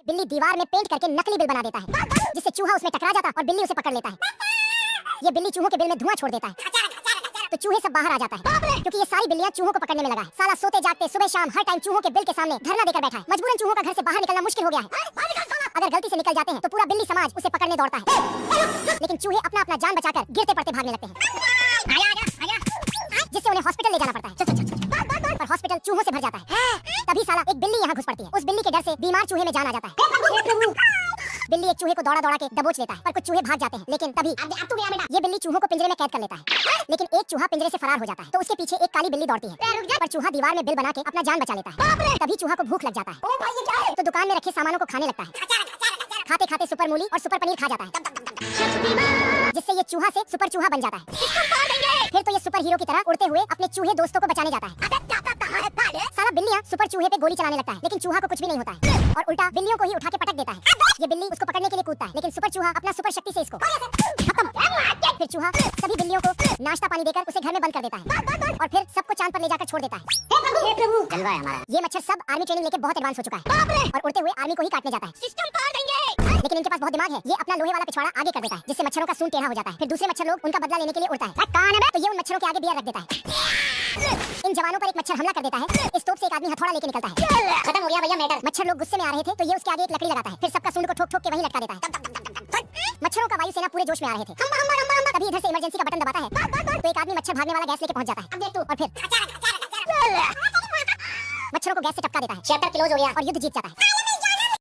बिल्ली दीवार में पेंट करके नकली बिल बना देता है, जिससे चूहा उसमें टकरा जाता है और बिल्ली उसे पकड़ लेता है। ये बिल्ली चूहों के बिल में धुआं छोड़ देता है, तो चूहे सब बाहर आ जाता है, क्योंकि ये सारी बिल्लियां चूहों को पकड़ने में लगा है। साला सोते जागते सुबह शाम हर टाइम चूहों के बिल के सामने धरना देकर बैठा है। मजबूरन चूहों का घर से बाहर निकलना मुश्किल हो गया है। अगर गलती से निकल जाते हैं तो पूरा बिल्ली समाज उसे पकड़ने दौड़ता है, लेकिन चूहे अपना अपना जान बचाकर गिरते पड़ते भागने लगते हैं, जिससे उन्हें हॉस्पिटल ले जाना पड़ता है। पर हॉस्पिटल चूहों से भर जाता है। तभी साला एक बिल्ली यहाँ घुस पड़ती है। उस बिल्ली के डर से बीमार चूहे में जान आ जाता है। बिल्ली एक चूहे को दौड़ा दौड़ा के दबोच लेता है, पर कुछ चूहे भाग जाते हैं, लेकिन तभी ये बिल्ली चूहों को पिंजरे में कैद कर लेता है। लेकिन एक चूहा पिंजरे से फरार हो जाता है, तो उसके पीछे एक काली बिल्ली दौड़ती है, पर चूहा दीवार में बिल बना के अपना जान बचा लेता है। तभी चूहा को भूख लग जाता है, तो दुकान में रखे सामानों को खाने लगता है। खाते खाते सुपर मूली और सुपर पनीर खा जाता है, जिससे ये चूहा से सुपर चूहा बन जाता है। फिर तो ये सुपर हीरो की तरह उड़ते हुए अपने चूहे दोस्तों को बचाने जाता है। सारा बिल्लियां सुपर चूहे पे गोली चलाने लगता है, लेकिन चूहा को कुछ भी नहीं होता है, और उल्टा बिल्लियों को ही उठा के पटक देता है। ये बिल्ली उसको पकड़ने के लिए कूदता है, लेकिन सुपर चूहा अपना सुपर शक्ति से इसको खत्म। फिर चूहा सभी बिल्लियों को नाश्ता पानी देकर उसे घर में बंद कर देता है, और फिर सबको चांद पर ले जाकर छोड़ देता है। जलवा है हमारा। ये मच्छर सब आर्मी ट्रेनिंग लेके बहुत एडवांस हो चुका है, और उड़ते हुए आर्मी को ही काटने जाता है। सिस्टम फाड़ देंगे। लेकिन इनके पास बहुत दिमाग है। ये अपना लोहे वाला पिछवाड़ा आगे कर देता है, जिससे मच्छरों का सूंड टेढ़ा हो जाता है। फिर दूसरे मच्छर लोग उनका बदला लेने के लिए उड़ता है, तो ये उन मच्छरों के आगे बियर रख देता है। इन जवानों पर एक मच्छर हमला कर देता है। इस तोप से एक आदमी हथौड़ा लेके निकलता है। खत्म हो गया भैया मैटर। मच्छर लोग गुस्से में आ रहे थे, तो ये उसके आगे एक लकड़ी लगाता है, फिर सबका सूंड को ठोक ठोक के वहीं लटका देता है। मच्छरों का वायुसेना पूरे जोश में आ रहे थे। तभी इधर से इमरजेंसी का बटन दबाता है, तो एक आदमी मच्छर भागने वाला गैस लेके पहुंच जाता है। अब देख तू। और फिर मच्छरों को गैस से टपका देता है। चैप्टर क्लोज हो गया और युद्ध जीत जाता है।